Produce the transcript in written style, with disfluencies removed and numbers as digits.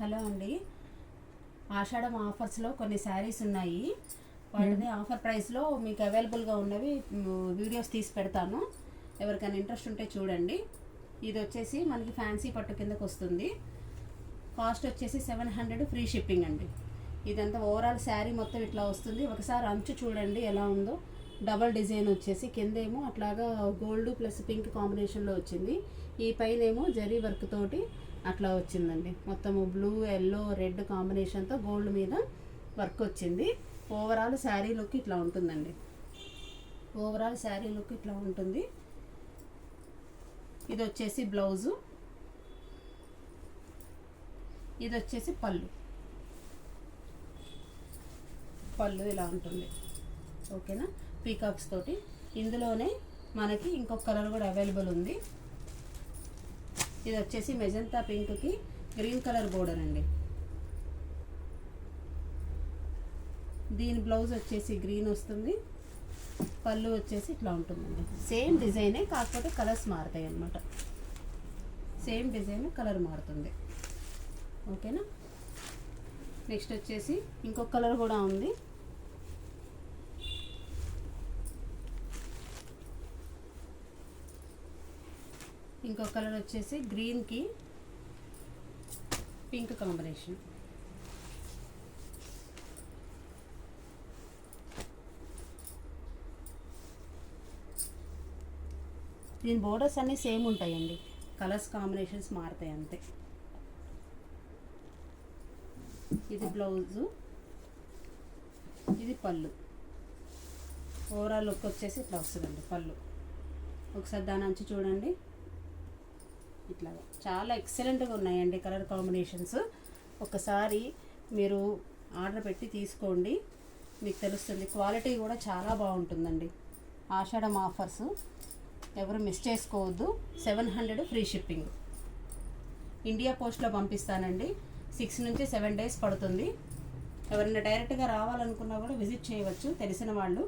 Hello అండి, ఆషాఢం ఆఫర్స్లో కొన్ని శారీస్ ఉన్నాయి. వాటిని ఆఫర్ ప్రైస్లో మీకు అవైలబుల్గా ఉన్నవి వీడియోస్ తీసి పెడతాను. ఎవరికైనా ఇంట్రెస్ట్ ఉంటే చూడండి. ఇది వచ్చేసి మనకి ఫ్యాన్సీ పట్టు కిందకు వస్తుంది. కాస్ట్ వచ్చేసి 700 ఫ్రీ షిప్పింగ్ అండి. ఇదంతా ఓవరాల్ శారీ మొత్తం ఇట్లా వస్తుంది. ఒకసారి అంచు చూడండి ఎలా ఉందో. డబల్ డిజైన్ వచ్చేసి కిందేమో అట్లాగా గోల్డ్ ప్లస్ పింక్ కాంబినేషన్లో వచ్చింది. ఈ పైన ఏమో జరీ వర్క్ తోటి అట్లా వచ్చిందండి. మొత్తము బ్లూ ఎల్లో రెడ్ కాంబినేషన్తో గోల్డ్ మీద వర్క్ వచ్చింది. ఓవరాల్ శారీ లుక్ ఇట్లా ఉంటుందండి. ఓవరాల్ శారీ లుక్ ఇట్లా ఉంటుంది. ఇది వచ్చేసి బ్లౌజు, ఇది వచ్చేసి పళ్ళు. పళ్ళు ఇలా ఉంటుంది. ఓకేనా, పీకాక్స్ తోటి. ఇందులోనే మనకి ఇంకొక కలర్ కూడా అవైలబుల్ ఉంది. ఇది వచ్చేసి మెజంతా పింక్కి గ్రీన్ కలర్ బోర్డర్ అండి. దీని బ్లౌజ్ వచ్చేసి గ్రీన్ వస్తుంది. పళ్ళు వచ్చేసి ఇట్లా ఉంటుందండి. సేమ్ డిజైనే, కాకపోతే కలర్స్ మారుతాయి అన్నమాట. సేమ్ డిజైన్ కలర్ మారుతుంది. ఓకేనా. నెక్స్ట్ వచ్చేసి ఇంకొక కలర్ కూడా ఉంది. ఇంకో కలర్ వచ్చేసి గ్రీన్కి పింక్ కాంబినేషన్. దీని బోర్డర్స్ అన్నీ సేమ్ ఉంటాయండి, కలర్స్ కాంబినేషన్స్ మారుతాయి అంతే. ఇది బ్లౌజు, ఇది పళ్ళు. ఓవరాల్ లుక్ వచ్చేసి ఇట్లా వస్తుందండి పళ్ళు. ఒకసారి దాని అంచు చూడండి. ఇట్లా చాలా ఎక్సలెంట్గా ఉన్నాయండి కలర్ కాంబినేషన్స్. ఒకసారి మీరు ఆర్డర్ పెట్టి తీసుకోండి, మీకు తెలుస్తుంది. క్వాలిటీ కూడా చాలా బాగుంటుందండి. ఆషాఢం ఆఫర్స్ ఎవరు మిస్ చేసుకోవద్దు. 700 ఫ్రీ షిప్పింగ్. ఇండియా పోస్ట్లో పంపిస్తానండి. 6 నుంచి 7 డేస్ పడుతుంది. ఎవరైనా డైరెక్ట్గా రావాలనుకున్నా కూడా విజిట్ చేయవచ్చు తెలిసిన వాళ్ళు.